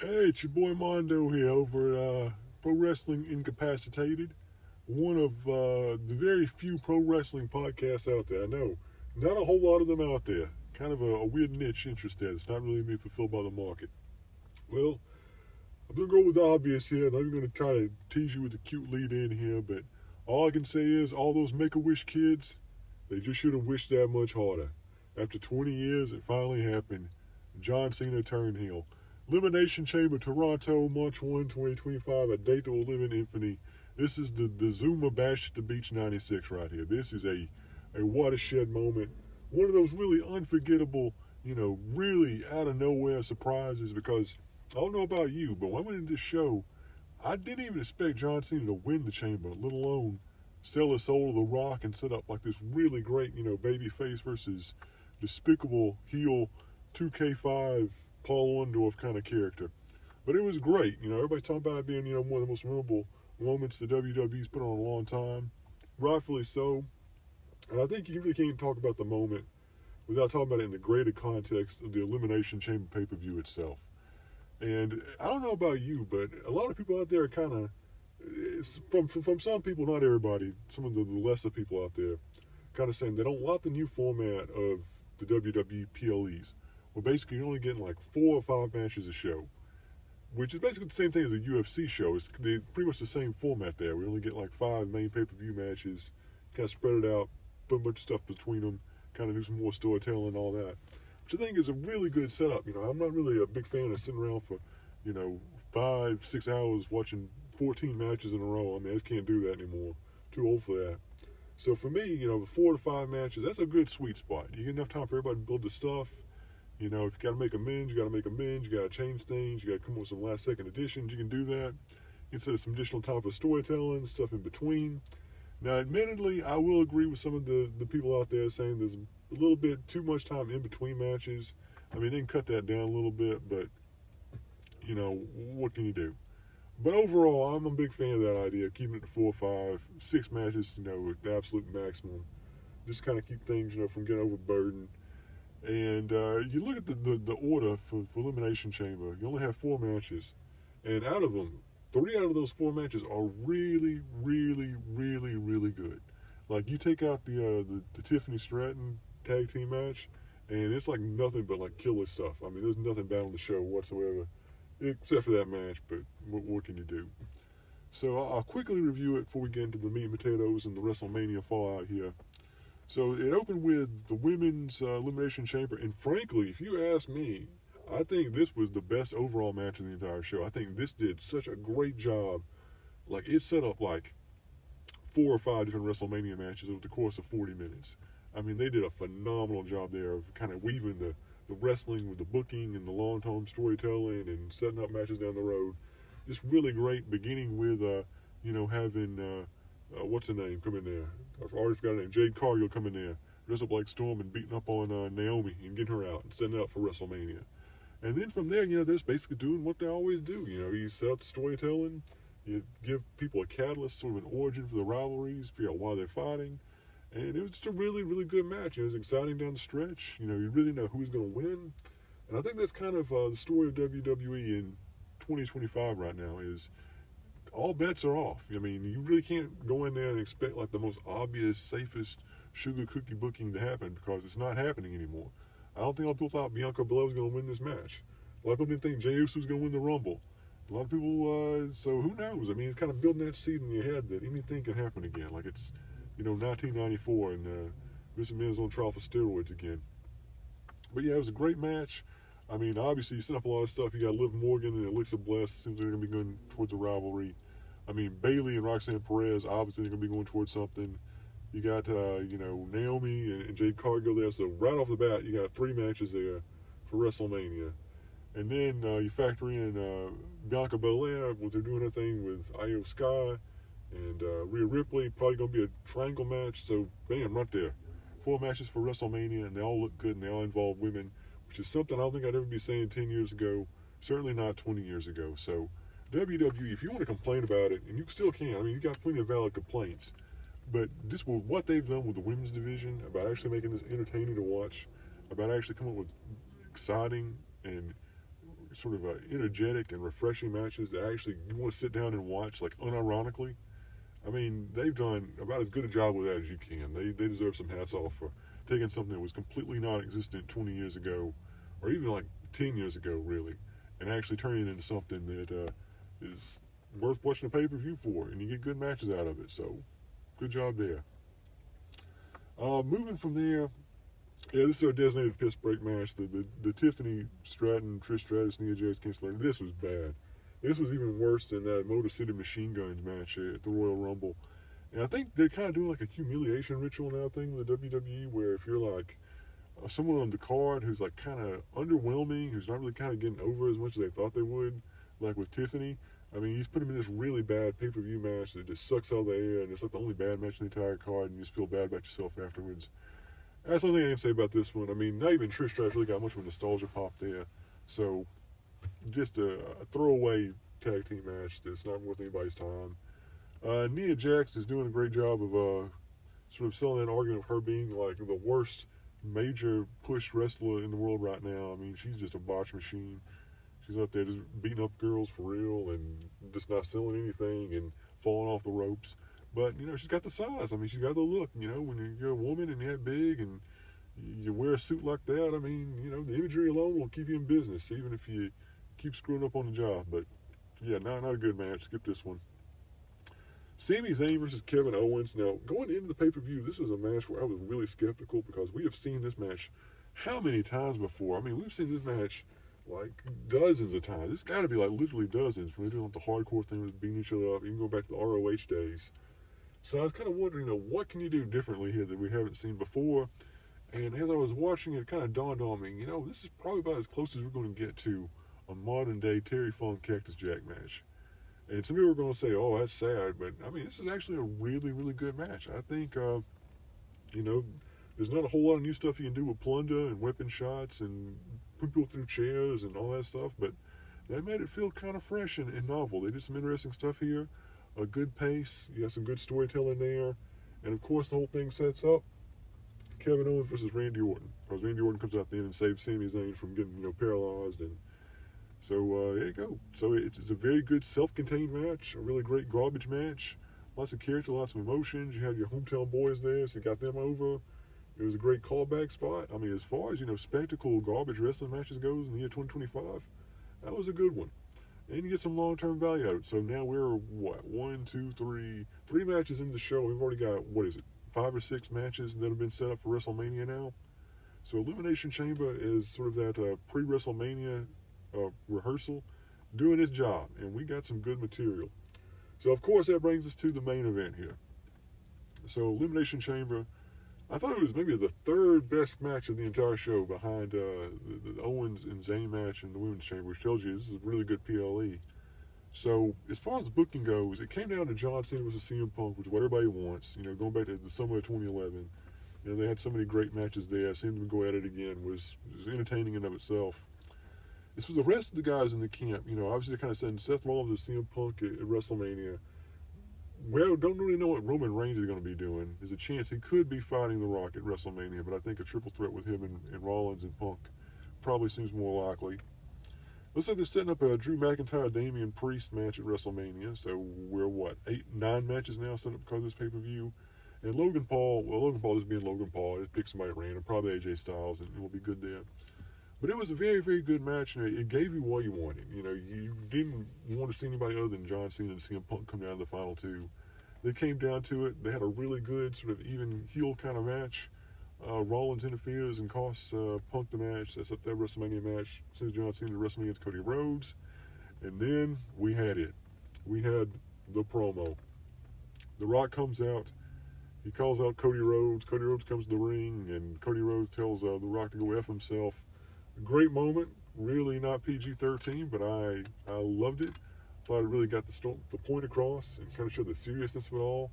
Hey, it's your boy Mondo here over at Pro Wrestling Incapacitated, one of the very few pro wrestling podcasts out there. I know, not a whole lot of them out there. Kind of a weird niche interest there. It's not really being fulfilled by the market. Well, I'm going to go with the obvious here, and I'm going to try to tease you with a cute lead in here, but all I can say is all those Make-A-Wish kids, they just should have wished that much harder. After 20 years, it finally happened. John Cena turned heel. Elimination Chamber Toronto, March 1, 2025, a date that will live in infamy. This is the Zuma Bash at the Beach 96 right here. This is a watershed moment. One of those really unforgettable, really out of nowhere surprises because I don't know about you, but when I went into this show, I didn't even expect John Cena to win the Chamber, let alone sell his soul to The Rock and set up like this really great, baby face versus despicable heel 2K5 Paul Orndorff kind of character. But it was great. Everybody's talking about it being, one of the most memorable moments the WWE's put on in a long time. Rightfully so. And I think you really can't talk about the moment without talking about it in the greater context of the Elimination Chamber pay-per-view itself. And I don't know about you, but a lot of people out there are kind of, from some people, not everybody, some of the lesser people out there, kind of saying they don't like the new format of the WWE PLEs. Well, basically, you're only getting like 4 or 5 matches a show, which is basically the same thing as a UFC show. It's pretty much the same format there. We only get like 5 main pay-per-view matches, kind of spread it out, put a bunch of stuff between them, kind of do some more storytelling and all that, which I think is a really good setup. I'm not really a big fan of sitting around for, 5-6 hours watching 14 matches in a row. I mean, I just can't do that anymore. Too old for that. So for me, the 4 to 5 matches, that's a good sweet spot. You get enough time for everybody to build the stuff. If you got to make amends, you got to make amends. You got to change things. You got to come up with some last-second additions. You can do that. Instead of some additional time for storytelling, stuff in between. Now, admittedly, I will agree with some of the people out there saying there's a little bit too much time in between matches. I mean, they can cut that down a little bit, but, what can you do? But overall, I'm a big fan of that idea, keeping it to 4 or 5, 6 matches, with the absolute maximum. Just kind of keep things, from getting overburdened. And you look at the order for Elimination Chamber. You only have 4 matches. And out of them, 3 out of those 4 matches are really, really, really, really good. Like, you take out the Tiffany Stratton tag team match, and it's like nothing but like killer stuff. I mean, there's nothing bad on the show whatsoever, except for that match, but what can you do? So I'll quickly review it before we get into the meat and potatoes and the WrestleMania fallout here. So it opened with the women's Elimination Chamber, and frankly, if you ask me, I think this was the best overall match of the entire show. I think this did such a great job. Like, it set up like 4 or 5 different WrestleMania matches over the course of 40 minutes. I mean, they did a phenomenal job there of kind of weaving the wrestling with the booking and the long-term storytelling and setting up matches down the road. Just really great, beginning with, having... what's her name come in there? I've already forgot her name. Jade Cargill come in there, dressed up like Storm and beating up on Naomi and getting her out and setting her up for WrestleMania. And then from there, they're just basically doing what they always do. You set up the storytelling, you give people a catalyst, sort of an origin for the rivalries, figure out why they're fighting. And it was just a really, really good match. It was exciting down the stretch. You really know who's going to win. And I think that's kind of the story of WWE in 2025 right now is all bets are off. I mean, you really can't go in there and expect like the most obvious, safest sugar cookie booking to happen because it's not happening anymore. I don't think a lot of people thought Bianca Belair was going to win this match. A lot of people didn't think Jey Uso was going to win the Rumble. A lot of people, so who knows? I mean, it's kind of building that seed in your head that anything can happen again. Like it's, 1994 and Mr. Miz on trial for steroids again. But yeah, it was a great match. I mean, obviously, you set up a lot of stuff. You got Liv Morgan and Alexa Bliss. Seems they're going to be going towards a rivalry. I mean, Bayley and Roxanne Perez, obviously, they're going to be going towards something. You got, Naomi and Jade Cargill there. So right off the bat, you got 3 matches there for WrestleMania. And then you factor in Bianca Belair, what they're doing her thing with Io Sky and Rhea Ripley. Probably going to be a triangle match. So, bam, right there. 4 matches for WrestleMania, and they all look good, and they all involve women, which is something I don't think I'd ever be saying 10 years ago, certainly not 20 years ago. So WWE, if you want to complain about it, and you still can, I mean, you got plenty of valid complaints, but just with what they've done with the women's division, about actually making this entertaining to watch, about actually coming up with exciting and, sort of energetic and refreshing matches that actually you want to sit down and watch, like unironically. I mean, they've done about as good a job with that as you can. They deserve some hats off for taking something that was completely non-existent 20 years ago, or even like 10 years ago, really, and actually turning it into something that is worth watching a pay-per-view for, and you get good matches out of it. So, good job there. Moving from there, yeah, this is our designated piss break match. The Tiffany Stratton, Trish Stratus, Nia Jax, King Slater. This was bad. This was even worse than that Motor City Machine Guns match at the Royal Rumble. And I think they're kind of doing like a humiliation ritual now thing with the WWE, where if you're like someone on the card who's like kind of underwhelming, who's not really kind of getting over as much as they thought they would, like with Tiffany, I mean, you just put them in this really bad pay-per-view match that just sucks out the air, and it's like the only bad match in the entire card, and you just feel bad about yourself afterwards. That's the only thing I can say about this one. I mean, not even Trish Stratus really got much of a nostalgia pop there. So, just a throwaway tag team match that's not worth anybody's time. Nia Jax is doing a great job of sort of selling that argument of her being like the worst major push wrestler in the world right now. I mean, she's just a botch machine. She's out there just beating up girls for real and just not selling anything and falling off the ropes. But, you know, she's got the size. I mean, she's got the look. You know, when you're a woman and you're that big and you wear a suit like that, I mean, you know, the imagery alone will keep you in business, even if you keep screwing up on the job. But, yeah, not a good match. Skip this one. Sami Zayn versus Kevin Owens. Now, going into the pay-per-view, this was a match where I was really skeptical because we have seen this match how many times before? I mean, we've seen this match like dozens of times. It's got to be like literally dozens when they're doing the hardcore thing with beating each other up. You can go back to the ROH days. So I was kind of wondering, you know, what can you do differently here that we haven't seen before? And as I was watching it, it kind of dawned on me, you know, this is probably about as close as we're going to get to a modern-day Terry Funk Cactus Jack match. And some people are going to say, oh, that's sad. But, I mean, this is actually a really, really good match. I think, you know, there's not a whole lot of new stuff you can do with plunder and weapon shots and put people through chairs and all that stuff. But that made it feel kind of fresh and novel. They did some interesting stuff here. A good pace. You got some good storytelling there. And, of course, the whole thing sets up Kevin Owens versus Randy Orton. Because Randy Orton comes out there and saves Sami Zayn from getting, you know, paralyzed. And so, there you go. So, it's a very good self-contained match. A really great garbage match. Lots of character, lots of emotions. You had your hometown boys there, so you got them over. It was a great callback spot. I mean, as far as, you know, spectacle garbage wrestling matches goes in the year 2025, that was a good one. And you get some long-term value out of it. So now we're, what, three matches into the show. We've already got, 5 or 6 matches that have been set up for WrestleMania now. So Elimination Chamber is sort of that pre-WrestleMania rehearsal doing its job. And we got some good material. So, of course, that brings us to the main event here. So Elimination Chamber, I thought it was maybe the third best match of the entire show behind the Owens and Zayn match in the Women's Chamber, which tells you this is a really good PLE. So, as far as the booking goes, it came down to John Cena versus CM Punk, which is what everybody wants. You know, going back to the summer of 2011, you know, they had so many great matches there. Seeing them go at it again was entertaining in and of itself. As for the rest of the guys in the camp, you know, obviously they're kind of saying Seth Rollins and CM Punk at WrestleMania. Well, don't really know what Roman Reigns is going to be doing. There's a chance he could be fighting The Rock at WrestleMania, but I think a triple threat with him and Rollins and Punk probably seems more likely. Looks like they're setting up a Drew McIntyre, Damian Priest match at WrestleMania. So we're, 9 matches now set up because of this pay-per-view. And Logan Paul just being Logan Paul. Just pick somebody random, probably AJ Styles, and it will be good there. But it was a very, very good match, and it gave you what you wanted. You know, you didn't want to see anybody other than John Cena and CM Punk come down to the final 2. They came down to it. They had a really good sort of even heel kind of match. Rollins interferes and costs Punk the match. That's up that WrestleMania match. Sends John Cena to WrestleMania against Cody Rhodes. And then we had it. We had the promo. The Rock comes out. He calls out Cody Rhodes. Cody Rhodes comes to the ring, and Cody Rhodes tells The Rock to go F himself. Great moment. Really not PG-13, but I loved it. Thought it really got the point across and kind of showed the seriousness of it all.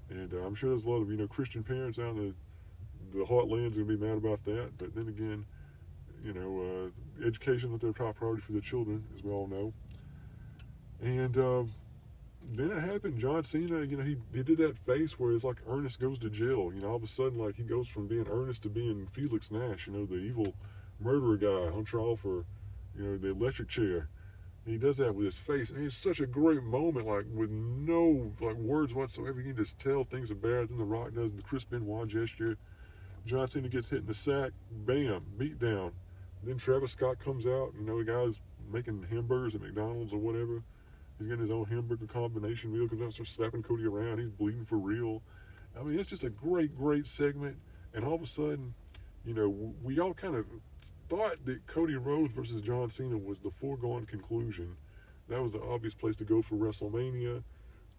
And I'm sure there's a lot of, you know, Christian parents out in the heartland's going to be mad about that. But then again, you know, education is their top priority for their children, as we all know. And then it happened. John Cena, you know, he did that face where it's like Ernest goes to jail. You know, all of a sudden, like, he goes from being Ernest to being Felix Nash, you know, the evil murderer guy on trial for the electric chair. And he does that with his face, and it's such a great moment, like with no like words whatsoever. You can just tell things are bad. Then The Rock does the Chris Benoit gesture. John Cena gets hit in the sack, bam, beat down. Then Travis Scott comes out. The guy's making hamburgers at McDonald's or whatever. He's getting his own hamburger combination meal. Comes out and starts slapping Cody around. He's bleeding for real. I mean, it's just a great, great segment. And all of a sudden, we all kind of thought that Cody Rhodes versus John Cena was the foregone conclusion. That was the obvious place to go for WrestleMania.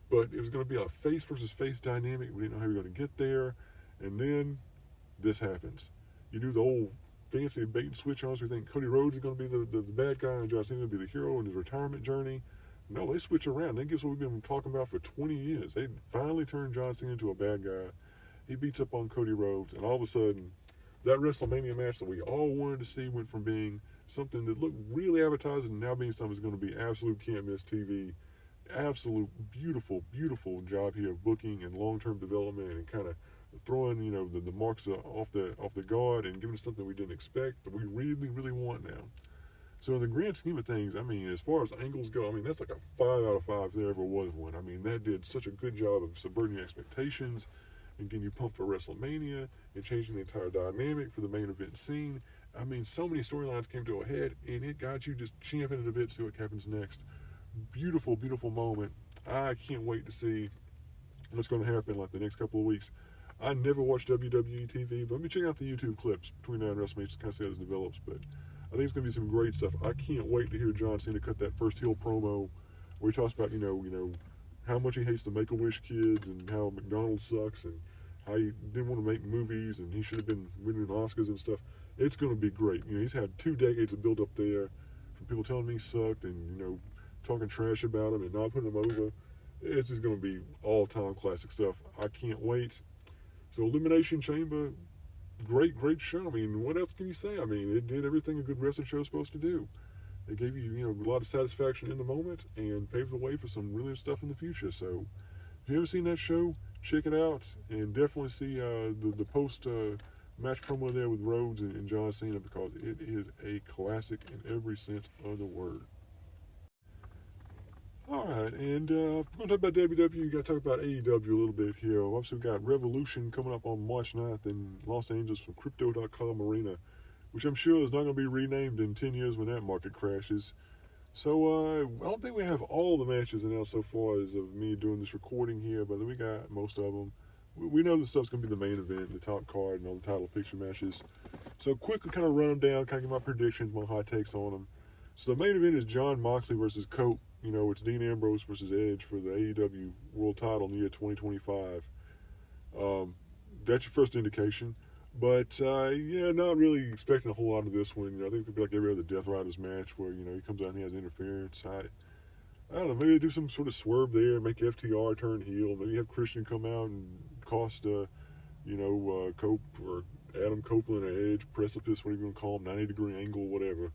But it was going to be a face versus face dynamic. We didn't know how we were going to get there. And then this happens. You do the old fancy bait and switch on, so we think Cody Rhodes is going to be the bad guy and John Cena will be the hero in his retirement journey. No, they switch around. They give us what we've been talking about for 20 years. They finally turned John Cena into a bad guy. He beats up on Cody Rhodes, and all of a sudden, that WrestleMania match that we all wanted to see went from being something that looked really appetizing to now being something that's going to be absolute can't-miss TV. Absolute beautiful, beautiful job here of booking and long-term development and kind of throwing, the marks off the guard and giving us something we didn't expect that we really, really want now. So in the grand scheme of things, as far as angles go, that's like a 5 out of 5 if there ever was one. That did such a good job of subverting expectations and getting you pumped for WrestleMania and changing the entire dynamic for the main event scene. So many storylines came to a head, and it got you just champing it a bit to see what happens next. Beautiful, beautiful moment. I can't wait to see what's going to happen like the next couple of weeks. I never watched WWE TV, but I'll be checking out the YouTube clips between now and WrestleMania to kind of see how this develops. But I think it's going to be some great stuff. I can't wait to hear John Cena cut that first heel promo where he talks about, how much he hates the Make-A-Wish kids and how McDonald's sucks and how he didn't want to make movies and he should have been winning Oscars and stuff. It's going to be great. He's had 2 decades of build up there from people telling me he sucked and, talking trash about him and not putting him over. It's just going to be all-time classic stuff. I can't wait. So Elimination Chamber, great, great show. What else can you say? It did everything a good wrestling show is supposed to do. It gave you, a lot of satisfaction in the moment and paved the way for some really good stuff in the future. So if you haven't seen that show, check it out and definitely see the post match promo there with Rhodes and John Cena because it is a classic in every sense of the word. All right, and if we're going to talk about WWE, you got to talk about AEW a little bit here. Obviously, we've got Revolution coming up on March 9th in Los Angeles from Crypto.com Arena, which I'm sure is not going to be renamed in 10 years when that market crashes. So I don't think we have all the matches announced so far as of me doing this recording here, but we got most of them. We know this stuff's going to be the main event, the top card, and all the title picture matches. So quickly kind of run them down, kind of give my predictions, my hot takes on them. So the main event is Jon Moxley versus Cope. It's Dean Ambrose versus Edge for the AEW World Title in the year 2025. That's your first indication. But, not really expecting a whole lot of this one. I think it'll be like every other Death Riders match where, he comes out and he has interference. I don't know, maybe they do some sort of swerve there, make FTR turn heel. Maybe have Christian come out and cost, Cope or Adam Copeland or Edge, Precipice, whatever you want to call him, 90-degree angle, whatever.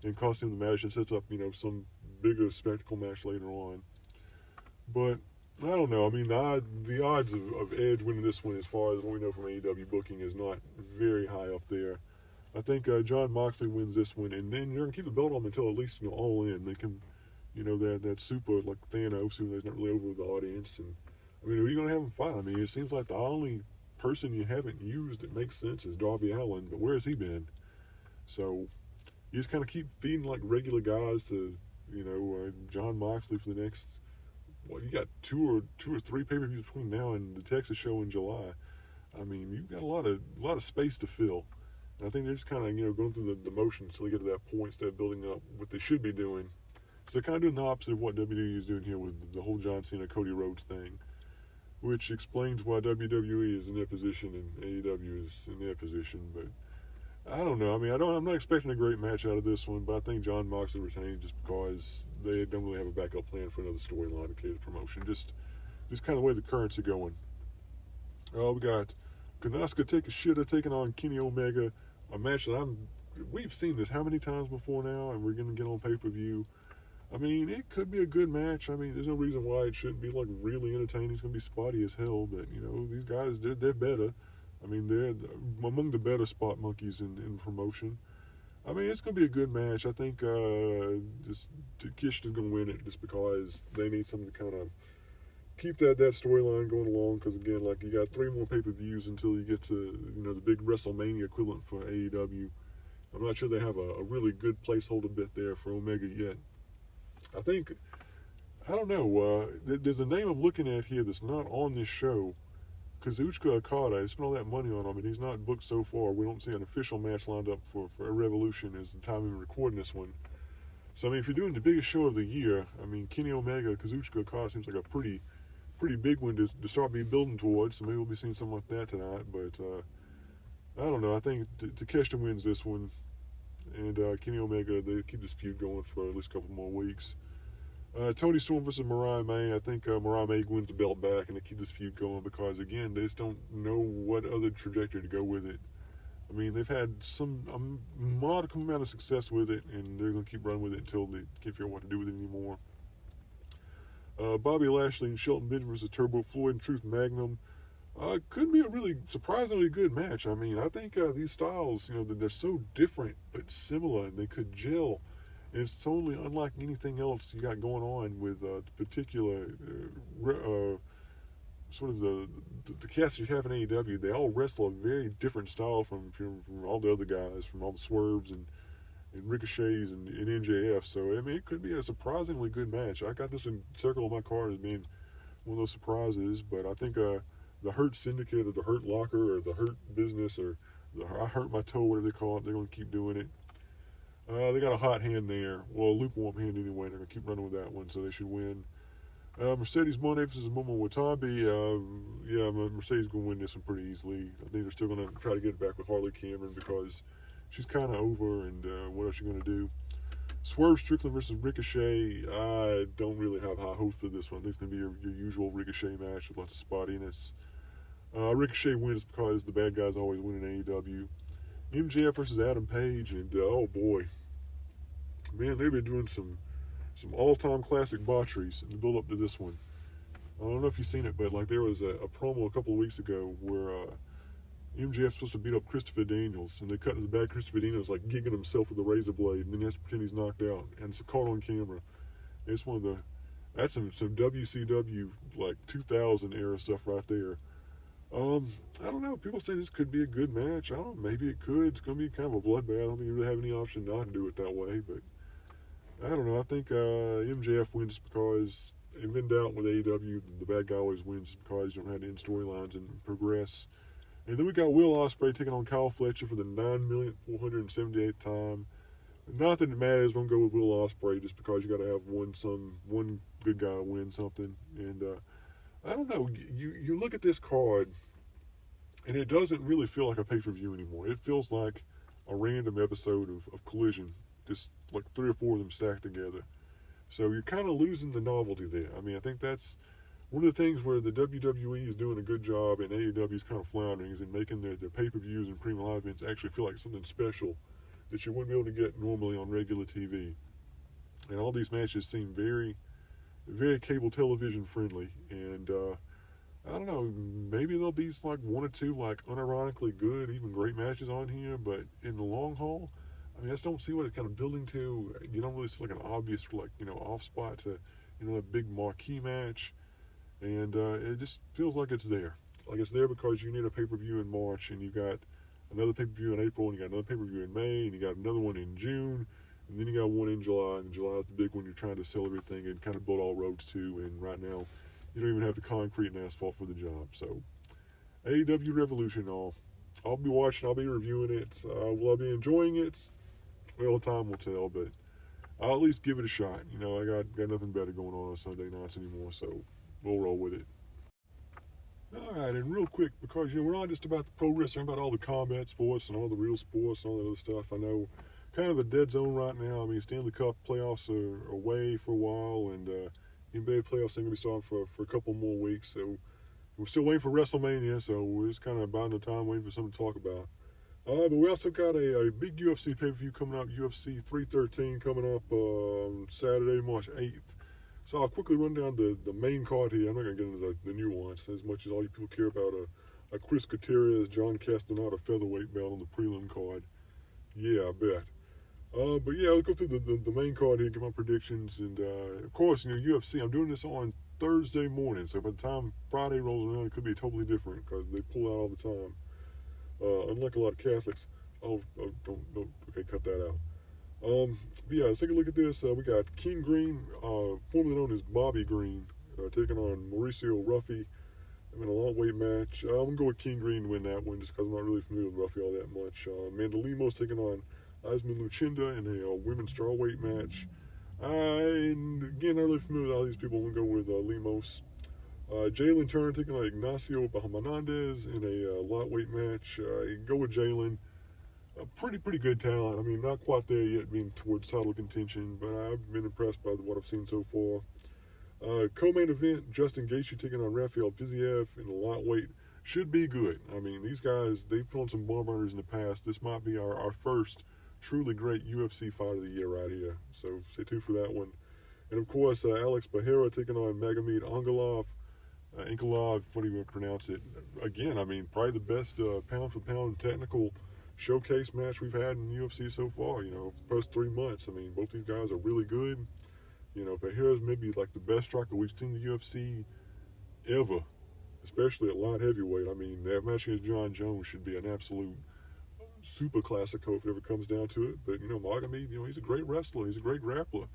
And cost him the match and sets up, some bigger spectacle match later on. But I don't know. The odds of Edge winning this one, as far as what we know from AEW booking, is not very high up there. I think Jon Moxley wins this one, and then you're going to keep the belt on him until at least All In. They can, that super like Thanos, who is not really over with the audience. And who are you going to have him fight? It seems like the only person you haven't used that makes sense is Darby Allin, but where has he been? So you just kind of keep feeding like regular guys to Jon Moxley for the next. Well, you got two or three pay-per-views between now and the Texas show in July. You've got a lot of space to fill. And I think they're just kind of going through the motions until they get to that point instead of building up what they should be doing. So they're kind of doing the opposite of what WWE is doing here with the whole John Cena Cody Rhodes thing, which explains why WWE is in their position and AEW is in their position. But I don't know. I'm not expecting a great match out of this one, but I think Jon Moxley retains just because they don't really have a backup plan for another storyline to create a promotion. Just kind of the way the currents are going. We got Konosuke Takeshita taking on Kenny Omega, a match that we've seen this how many times before now, and we're going to get on pay-per-view. It could be a good match. There's no reason why it shouldn't be like really entertaining. It's going to be spotty as hell, but these guys, they're better. They're among the better spot monkeys in promotion. I mean, it's going to be a good match. I think just Takeshita's going to win it just because they need something to kind of keep that storyline going along. Because again, like you got 3 more pay-per-views until you get to the big WrestleMania equivalent for AEW. I'm not sure they have a really good placeholder bit there for Omega yet. I don't know. There's a name I'm looking at here that's not on this show. Kazuchika Okada, I spent all that money on him, and he's not booked so far. We don't see an official match lined up for a Revolution as the time of recording this one. So, I mean, if you're doing the biggest show of the year, I mean, Kenny Omega, Kazuchika Okada seems like a pretty big one to start building towards. So maybe we'll be seeing something like that tonight. But I don't know. I think Takeshita wins this one, and Kenny Omega, they keep this feud going for at least a couple more weeks. Toni Storm versus Mariah May. I think Mariah May wins the belt back and they keep this feud going because, again, they just don't know what other trajectory to go with it. I mean, they've had a modicum amount of success with it, and they're going to keep running with it until they can't figure out what to do with it anymore. Bobby Lashley and Shelton Benjamin versus Turbo Floyd and Truth Magnum. Could be a really surprisingly good match. I mean, I think these styles, they're so different but similar, and they could gel. And it's totally unlike anything else you got going on with the particular sort of the cast you have in AEW. They all wrestle a very different style from all the other guys, from all the Swerves and Ricochets and NJF. So, I mean, it could be a surprisingly good match. I got this in circle on my card as being one of those surprises, but I think the Hurt Syndicate or the Hurt Locker or the Hurt Business or I Hurt My Toe, whatever they call it, they're going to keep doing it. They got a hot hand there. Well, a lukewarm hand anyway. They're going to keep running with that one, so they should win. Mercedes Moné versus Momo Watabe. Mercedes going to win this one pretty easily. I think they're still going to try to get it back with Harley Cameron because she's kind of over, and what else are you going to do? Swerve Strickland versus Ricochet. I don't really have high hopes for this one. I think it's going to be your usual Ricochet match with lots of spottiness. Ricochet wins because the bad guys always win in AEW. MJF versus Adam Page, and oh boy, man, they've been doing some all-time classic botcheries in the build-up to this one. I don't know if you've seen it, but like there was a promo a couple of weeks ago where MJF's supposed to beat up Christopher Daniels, and they cut to the back. Christopher Daniels like gigging himself with a razor blade, and then he has to pretend he's knocked out, and it's caught on camera. It's that's some WCW like 2000 era stuff right there. I don't know. People say this could be a good match. I don't know. Maybe it could. It's going to be kind of a bloodbath. I don't think you really have any option not to do it that way. But I don't know. I think MJF wins because in doubt with AEW, the bad guy always wins because you don't have to end storylines and progress. And then we got Will Ospreay taking on Kyle Fletcher for the 9,478th time. Nothing that matters. Don't go with Will Ospreay just because you got to have one good guy win something. And I don't know. You look at this card, and it doesn't really feel like a pay-per-view anymore. It feels like a random episode of Collision, just like 3 or 4 of them stacked together. So you're kind of losing the novelty there. I mean, I think that's one of the things where the WWE is doing a good job and AEW is kind of floundering is in making their pay-per-views and premium live events actually feel like something special that you wouldn't be able to get normally on regular TV. And all these matches seem very, very cable television friendly. And I don't know, maybe there'll be like 1 or 2 like unironically good, even great matches on here, but in the long haul, I mean, I just don't see what it's kind of building to. You don't really see like an obvious off spot to a big marquee match, and it just feels like it's there. Like it's there because you need a pay-per-view in March, and you got another pay-per-view in April, and you got another pay-per-view in May, and you got another one in June, and then you got one in July, and July is the big one you're trying to sell everything and kind of build all roads to, and right now you don't even have the concrete and asphalt for the job. So AEW Revolution, I'll be watching, I'll be reviewing it. Will I be enjoying it? Well, time will tell, but I'll at least give it a shot. I got nothing better going on Sunday nights anymore, so we'll roll with it. All right, and real quick, because we're not just about the pro wrestling, about all the combat sports and all the real sports and all that other stuff. I know kind of a dead zone right now. I mean, Stanley Cup playoffs are away for a while, and NBA playoffs are going to be starting for a couple more weeks. So we're still waiting for WrestleMania, so we're just kind of biding the time, waiting for something to talk about. But we also got a big UFC pay-per-view coming up, UFC 313, coming up Saturday, March 8th. So I'll quickly run down the main card here. I'm not going to get into the nuance as much as all you people care about a Chris Gutierrez, John Castaneda featherweight belt on the prelim card. Yeah, I bet. But yeah, I'll go through the main card here, get my predictions, and of course, UFC. I'm doing this on Thursday morning, so by the time Friday rolls around, it could be totally different because they pull out all the time. Unlike a lot of Catholics. Don't. Okay, cut that out. But yeah, let's take a look at this. We got King Green, formerly known as Bobby Green, taking on Mauricio Ruffy in a lightweight match. I'm going to go with King Green to win that one just because I'm not really familiar with Ruffy all that much. Amanda Lemos taking on Asmin Luchinda in a women's strawweight match. And again, not really familiar with all these people. I'm going to go with Lemos. Jalen Turner taking on Ignacio Bahamondes in a lightweight match. Go with Jalen. Pretty good talent. I mean, not quite there yet, being towards title contention, but I've been impressed by what I've seen so far. Co-main event, Justin Gaethje taking on Rafael Fiziev in a lightweight. Should be good. I mean, these guys, they've put on some bomb runners in the past. This might be our first truly great UFC fight of the year right here. So stay tuned for that one. And of course, Alex Bahera taking on Magomed Angelov. Angelov, what do you pronounce it? Again, I mean, probably the best pound-for-pound technical showcase match we've had in the UFC so far. Post 3 months. I mean, both these guys are really good. Bahera's maybe like the best striker we've seen in the UFC ever, especially at light heavyweight. I mean, that match against John Jones should be an absolute super classico if it ever comes down to it. But, Magomed, he's a great wrestler. He's a great grappler.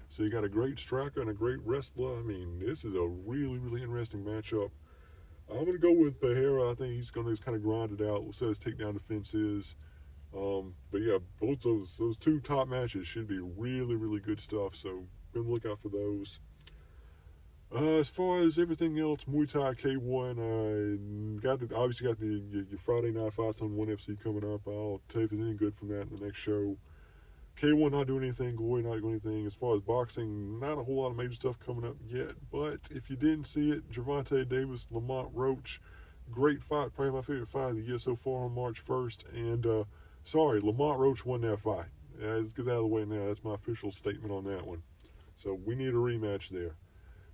So you got a great striker and a great wrestler. I mean, this is a really, really interesting matchup. I'm going to go with Bahera. I think he's going to just kind of grind it out. We'll see how his takedown defense is. But yeah, both those two top matches should be really, really good stuff. So be on the lookout for those. As far as everything else, Muay Thai K1, obviously got your Friday night fights on ONE FC coming up. I'll tell you if there's any good from that in the next show. K1 not doing anything, Glory not doing anything. As far as boxing, not a whole lot of major stuff coming up yet. But if you didn't see it, Gervonta Davis, Lamont Roach, great fight. Probably my favorite fight of the year so far on March 1st. And, Lamont Roach won that fight. Let's get that out of the way now. That's my official statement on that one. So we need a rematch there.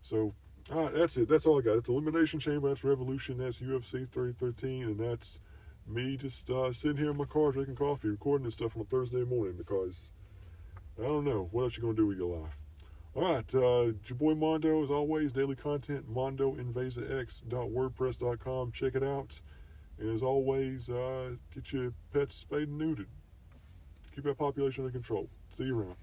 So, all right, that's it. That's all I got. That's Elimination Chamber. That's Revolution. That's UFC 3013. And that's me just sitting here in my car drinking coffee, recording this stuff on a Thursday morning because I don't know what else you're going to do with your life. All right, it's your boy Mondo, as always, daily content, mondoinvasax.wordpress.com. Check it out. And as always, get your pets spayed and neutered. Keep that population under control. See you around.